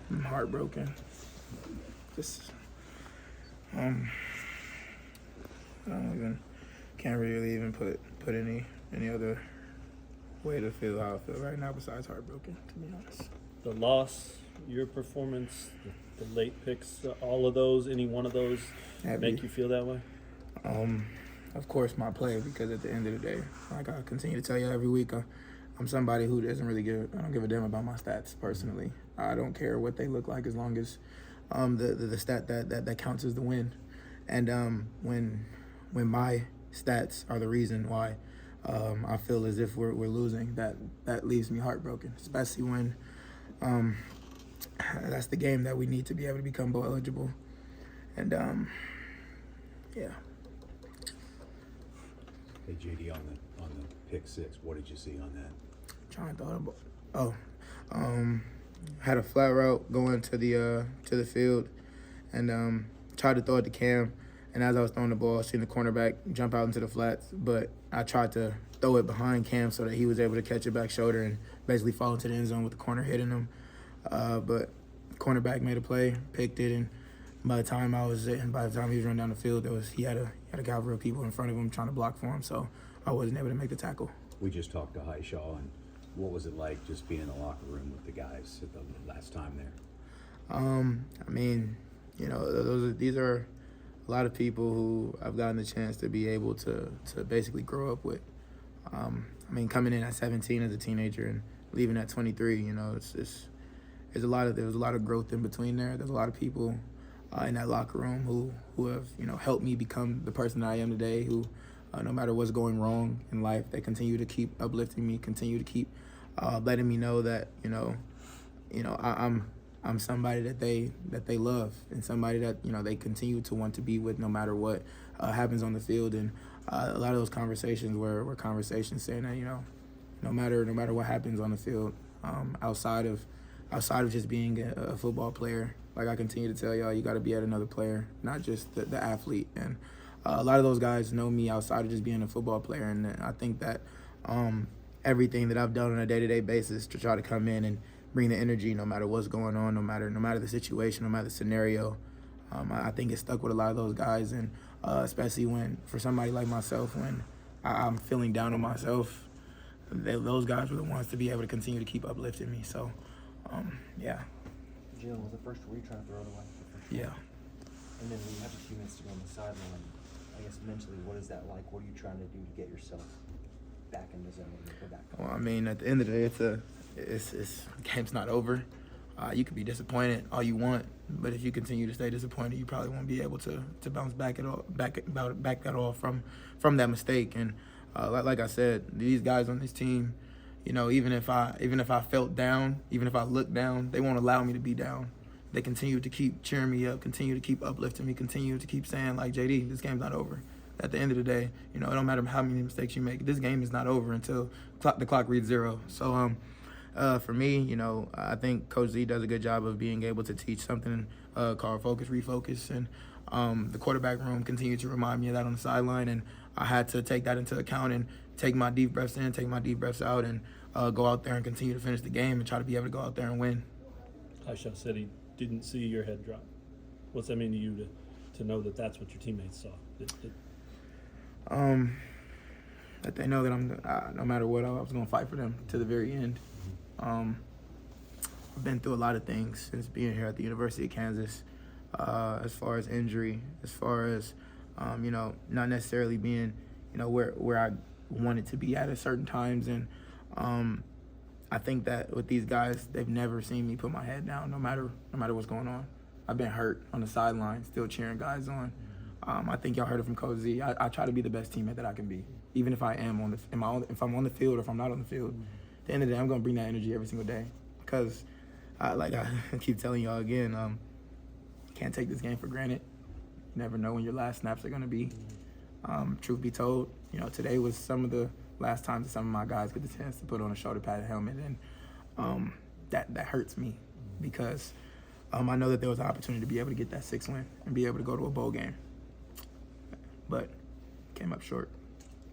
I'm heartbroken. Just, I don't even, can't really even put any other way to feel how I feel right now besides heartbroken, to be honest. The loss, your performance, the late picks, all of those, any one of those make you feel that way? Of course, my play, because at the end of the day, like I continue to tell you every week, I'm somebody who doesn't really I don't give a damn about my stats personally. I don't care what they look like as long as the stat that counts is the win. And when my stats are the reason why I feel as if we're losing, that leaves me heartbroken, especially when that's the game that we need to be able to become bowl eligible. And yeah. Hey JD, on the pick six, what did you see on that? Trying to thought about. Had a flat route going to the field, and tried to throw it to Cam. And as I was throwing the ball, I seen the cornerback jump out into the flats, but I tried to throw it behind Cam so that he was able to catch it back shoulder and basically fall into the end zone with the corner hitting him. But cornerback made a play, picked it, and by the time he was running down the field, he had a cavalry of people in front of him trying to block for him, so I wasn't able to make the tackle. We just talked to Highshaw, and what was it like just being in the locker room with the guys at the last time there? I mean, you know, these are a lot of people who I've gotten the chance to be able to basically grow up with. I mean, coming in at 17 as a teenager and leaving at 23, you know, there's a lot of growth in between there. There's a lot of people in that locker room who have, you know, helped me become the person that I am today, who no matter what's going wrong in life, they continue to keep uplifting me, continue to keep letting me know that, you know, I'm somebody that they love, and somebody that, you know, they continue to want to be with no matter what happens on the field. And a lot of those conversations were conversations saying that, you know, no matter what happens on the field, outside of just being a football player, like I continue to tell y'all, you got to be at another player, not just the athlete. And a lot of those guys know me outside of just being a football player, and I think that everything that I've done on a day-to-day basis to try to come in and bring the energy, no matter what's going on, no matter the situation, no matter the scenario, I think it stuck with a lot of those guys. And especially when, for somebody like myself, when I'm feeling down on myself, those guys were the ones to be able to continue to keep uplifting me. So, yeah. Jalon, was the first were you trying to throw it away? Yeah. And then when you have a few minutes to go on the sideline, I guess mentally, what is that like? What are you trying to do to get yourself back in the zone and go back? Well, I mean, at the end of the day, the game's not over. You could be disappointed all you want, but if you continue to stay disappointed, you probably won't be able to bounce back at all from that mistake. And like I said, these guys on this team, you know, even if I felt down, even if I looked down, they won't allow me to be down. They continue to keep cheering me up, continue to keep uplifting me, continue to keep saying, like, JD, this game's not over. At the end of the day, you know, it don't matter how many mistakes you make. This game is not over until the clock reads 0. So for me, you know, I think Coach Z does a good job of being able to teach something called focus, refocus. And the quarterback room continued to remind me of that on the sideline. And I had to take that into account and take my deep breaths in, take my deep breaths out, and go out there and continue to finish the game and try to be able to go out there and win. Aisha said he didn't see your head drop. What's that mean to you to know that that's what your teammates saw? That they know that I'm no matter what, I was going to fight for them to the very end. I've been through a lot of things since being here at the University of Kansas, as far as injury, as far as you know, not necessarily being, you know, where I wanted to be at certain times. And I think that with these guys, they've never seen me put my head down, no matter what's going on. I've been hurt on the sideline, still cheering guys on. I think y'all heard it from Coach Z. I try to be the best teammate that I can be, even if I am if I'm on the field or if I'm not on the field. At the end of the day, I'm gonna bring that energy every single day, because like I keep telling y'all again, can't take this game for granted. You never know when your last snaps are gonna be. Truth be told, you know, today was some of the last times that some of my guys get the chance to put on a shoulder padded helmet, and that hurts me, because I know that there was an opportunity to be able to get that 6th win and be able to go to a bowl game, but came up short.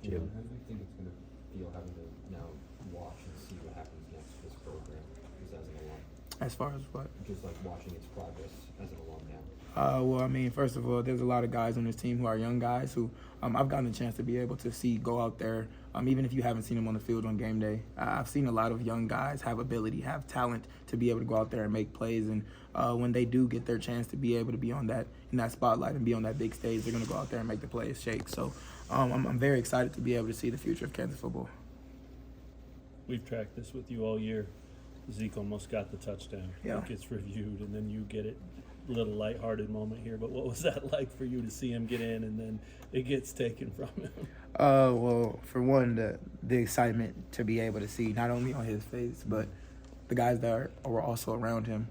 Jim, how do you think it's going to feel having to now watch and see what happens next for this program 2001? As far as what? Just like watching its progress as an alum now. Well, I mean, first of all, there's a lot of guys on this team who are young guys who I've gotten the chance to be able to see go out there. Even if you haven't seen them on the field on game day, I've seen a lot of young guys have ability, have talent to be able to go out there and make plays. And when they do get their chance to be able to be on that in that spotlight and be on that big stage, they're going to go out there and make the plays shake. So I'm very excited to be able to see the future of Kansas football. We've tracked this with you all year. Zeke almost got the touchdown. Yeah. It gets reviewed, and then you get it. Little lighthearted moment here, but what was that like for you to see him get in and then it gets taken from him? Well, for one, the excitement to be able to see not only on his face, but the guys that were also around him.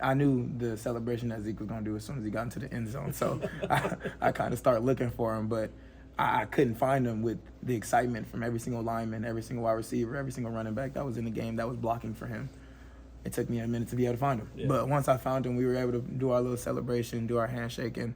I knew the celebration that Zeke was going to do as soon as he got into the end zone, so I kind of started looking for him, but I couldn't find him with the excitement from every single lineman, every single wide receiver, every single running back that was in the game that was blocking for him. It took me a minute to be able to find him. Yeah. But once I found him, we were able to do our little celebration, do our handshake. And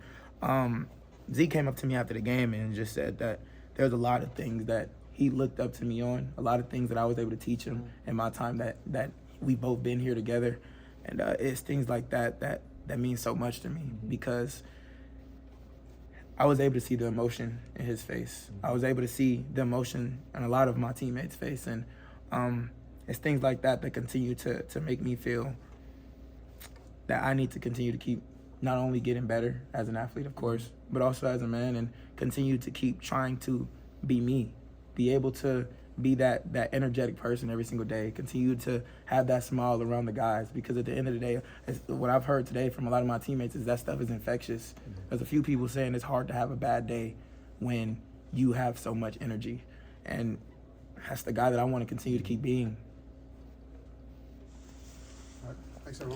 Zeke came up to me after the game and just said that there's a lot of things that he looked up to me on, a lot of things that I was able to teach him in my time that we've both been here together. And it's things like that means so much to me because I was able to see the emotion in his face. I was able to see the emotion in a lot of my teammates' face. And it's things like that continue to make me feel that I need to continue to keep not only getting better as an athlete, of course, but also as a man, and continue to keep trying to be me, be able to be that energetic person every single day, continue to have that smile around the guys, because at the end of the day, what I've heard today from a lot of my teammates is that stuff is infectious. There's a few people saying it's hard to have a bad day when you have so much energy, and that's the guy that I want to continue to keep being. All right. Thanks, everyone.